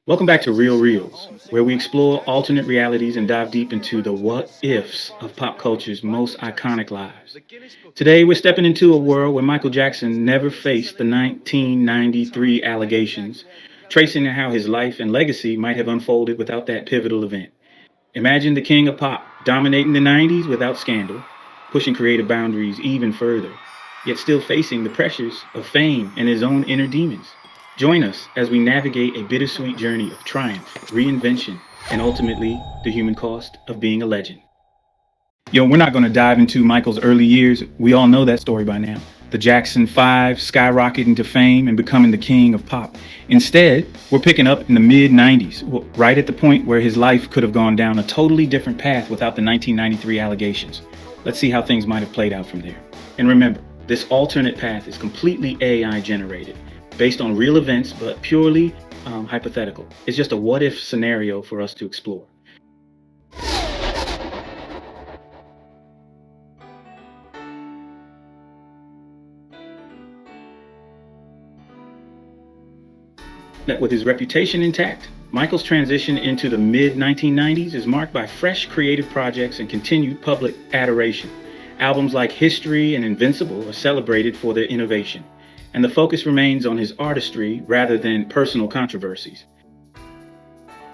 Welcome back to Real Reelz, where we explore alternate realities and dive deep into the what ifs of pop culture's most iconic lives. Today, we're stepping into a world where Michael Jackson never faced the 1993 allegations, tracing how his life and legacy might have unfolded without that pivotal event. Imagine the king of pop dominating the 90s without scandal, pushing creative boundaries even further, yet still facing the pressures of fame and his own inner demons. Join us as we navigate a bittersweet journey of triumph, reinvention, and ultimately the human cost of being a legend. We're not going to dive into Michael's early years. We all know that story by now. The Jackson 5 skyrocketing to fame and becoming the king of pop. Instead, we're picking up in the mid 90s, right at the point where his life could have gone down a totally different path without the 1993 allegations. Let's see how things might have played out from there. And remember, this alternate path is completely AI generated, based on real events, but purely hypothetical. It's just a what if scenario for us to explore. With his reputation intact, Michael's transition into the mid 1990s is marked by fresh creative projects and continued public adoration. Albums like History and Invincible are celebrated for their innovation, and the focus remains on his artistry rather than personal controversies.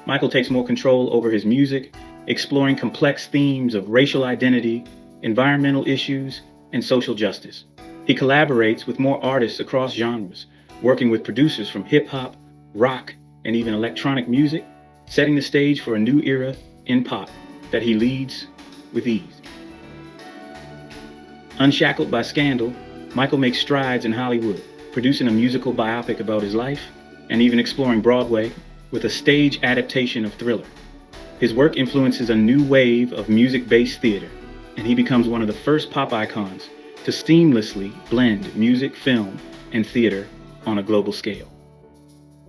Michael takes more control over his music, exploring complex themes of racial identity, environmental issues, and social justice. He collaborates with more artists across genres, working with producers from hip-hop, rock, and even electronic music, setting the stage for a new era in pop that he leads with ease. Unshackled by scandal, Michael makes strides in Hollywood, producing a musical biopic about his life and even exploring Broadway with a stage adaptation of Thriller. His work influences a new wave of music-based theater, and he becomes one of the first pop icons to seamlessly blend music, film, and theater on a global scale.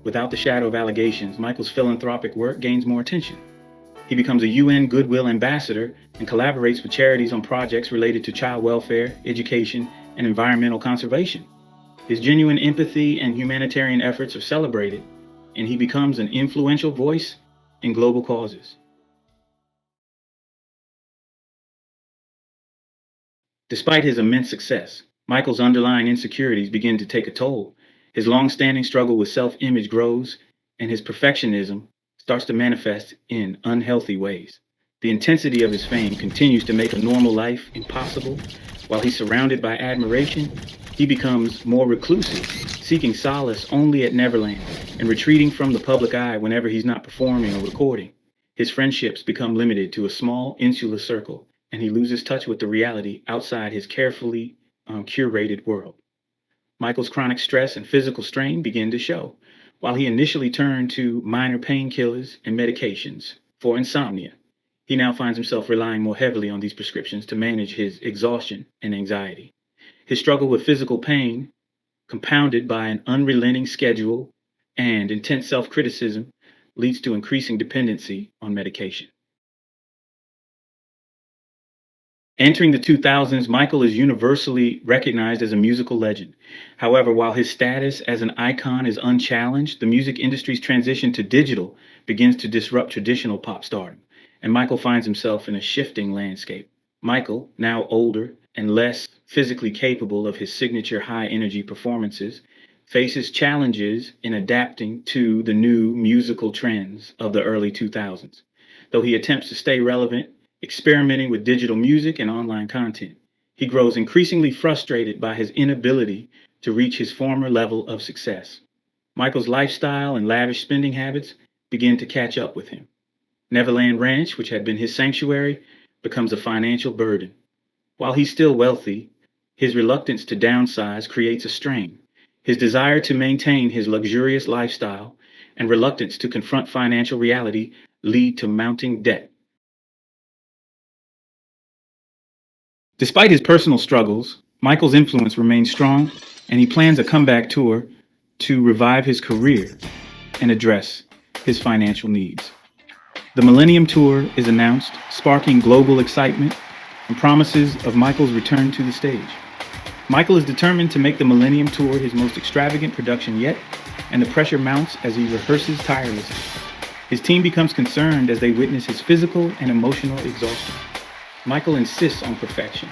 Without the shadow of allegations, Michael's philanthropic work gains more attention. He becomes a UN Goodwill Ambassador and collaborates with charities on projects related to child welfare, education, and environmental conservation. His genuine empathy and humanitarian efforts are celebrated, and he becomes an influential voice in global causes. Despite his immense success, Michael's underlying insecurities begin to take a toll. His long-standing struggle with self-image grows, and his perfectionism starts to manifest in unhealthy ways. The intensity of his fame continues to make a normal life impossible. While he's surrounded by admiration, he becomes more reclusive, seeking solace only at Neverland and retreating from the public eye whenever he's not performing or recording. His friendships become limited to a small, insular circle, and he loses touch with the reality outside his carefully curated world. Michael's chronic stress and physical strain begin to show. While he initially turned to minor painkillers and medications for insomnia, he now finds himself relying more heavily on these prescriptions to manage his exhaustion and anxiety. His struggle with physical pain, compounded by an unrelenting schedule and intense self-criticism, leads to increasing dependency on medication. Entering the 2000s, Michael is universally recognized as a musical legend. However, while his status as an icon is unchallenged, the music industry's transition to digital begins to disrupt traditional pop stardom, and Michael finds himself in a shifting landscape. Michael, now older and less physically capable of his signature high-energy performances, faces challenges in adapting to the new musical trends of the early 2000s. Though he attempts to stay relevant, experimenting with digital music and online content, he grows increasingly frustrated by his inability to reach his former level of success. Michael's lifestyle and lavish spending habits begin to catch up with him. Neverland Ranch, which had been his sanctuary, becomes a financial burden. While he's still wealthy, his reluctance to downsize creates a strain. His desire to maintain his luxurious lifestyle and reluctance to confront financial reality lead to mounting debt. Despite his personal struggles, Michael's influence remains strong, and he plans a comeback tour to revive his career and address his financial needs. The Millennium Tour is announced, sparking global excitement and promises of Michael's return to the stage. Michael is determined to make the Millennium Tour his most extravagant production yet, and the pressure mounts as he rehearses tirelessly. His team becomes concerned as they witness his physical and emotional exhaustion. Michael insists on perfection,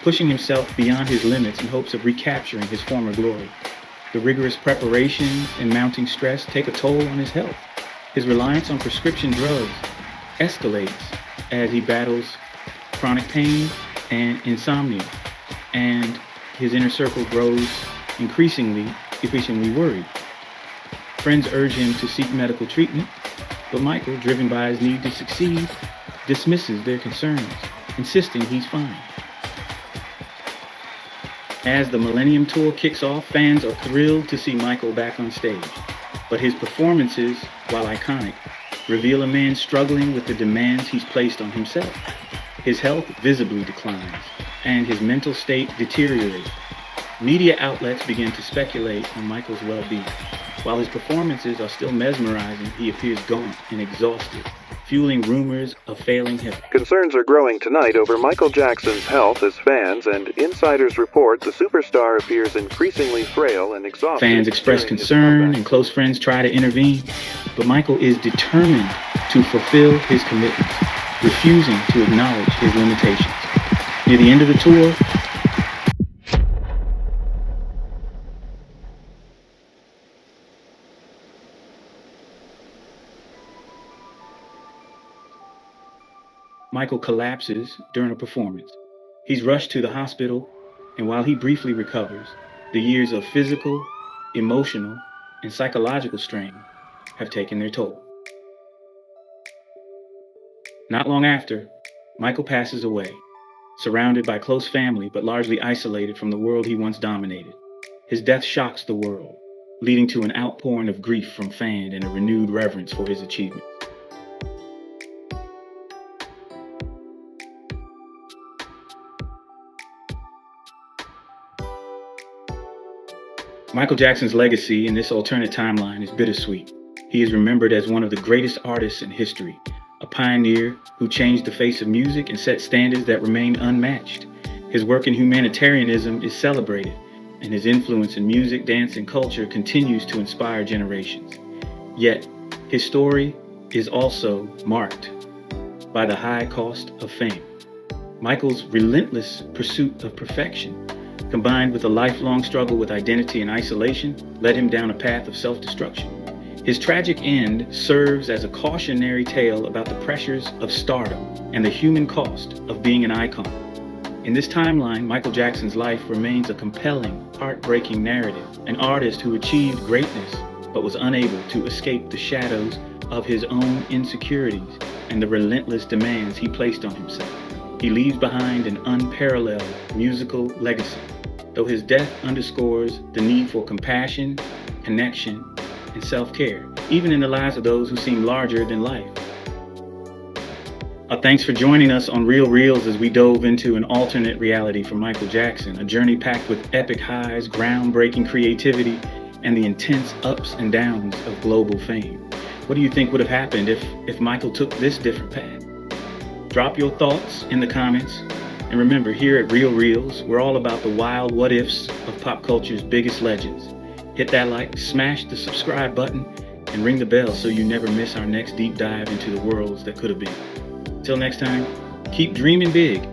pushing himself beyond his limits in hopes of recapturing his former glory. The rigorous preparations and mounting stress take a toll on his health. His reliance on prescription drugs escalates as he battles chronic pain and insomnia, and his inner circle grows increasingly worried. Friends urge him to seek medical treatment, but Michael, driven by his need to succeed, dismisses their concerns, insisting he's fine. As the Millennium Tour kicks off, fans are thrilled to see Michael back on stage. But his performances, while iconic, reveal a man struggling with the demands he's placed on himself. His health visibly declines, and his mental state deteriorates. Media outlets begin to speculate on Michael's well-being. While his performances are still mesmerizing, he appears gaunt and exhausted, fueling rumors of failing health. Concerns are growing tonight over Michael Jackson's health as fans and insiders report the superstar appears increasingly frail and exhausted. Fans express concern and close friends try to intervene, but Michael is determined to fulfill his commitments, refusing to acknowledge his limitations. Near the end of the tour, Michael collapses during a performance. He's rushed to the hospital, and while he briefly recovers, the years of physical, emotional, and psychological strain have taken their toll. Not long after, Michael passes away, surrounded by close family but largely isolated from the world he once dominated. His death shocks the world, leading to an outpouring of grief from fans and a renewed reverence for his achievements. Michael Jackson's legacy in this alternate timeline is bittersweet. He is remembered as one of the greatest artists in history, a pioneer who changed the face of music and set standards that remain unmatched. His work in humanitarianism is celebrated, and his influence in music, dance, and culture continues to inspire generations. Yet, his story is also marked by the high cost of fame. Michael's relentless pursuit of perfection, combined with a lifelong struggle with identity and isolation, led him down a path of self-destruction. His tragic end serves as a cautionary tale about the pressures of stardom and the human cost of being an icon. In this timeline, Michael Jackson's life remains a compelling, heartbreaking narrative, an artist who achieved greatness but was unable to escape the shadows of his own insecurities and the relentless demands he placed on himself. He leaves behind an unparalleled musical legacy, though his death underscores the need for compassion, connection, and self-care, even in the lives of those who seem larger than life. Thanks for joining us on Real Reelz as we dove into an alternate reality for Michael Jackson, a journey packed with epic highs, groundbreaking creativity, and the intense ups and downs of global fame. What do you think would have happened if Michael took this different path? Drop your thoughts in the comments. And remember, here at Real Reelz, we're all about the wild what-ifs of pop culture's biggest legends. Hit that like, smash the subscribe button, and ring the bell so you never miss our next deep dive into the worlds that could have been. Till next time, keep dreaming big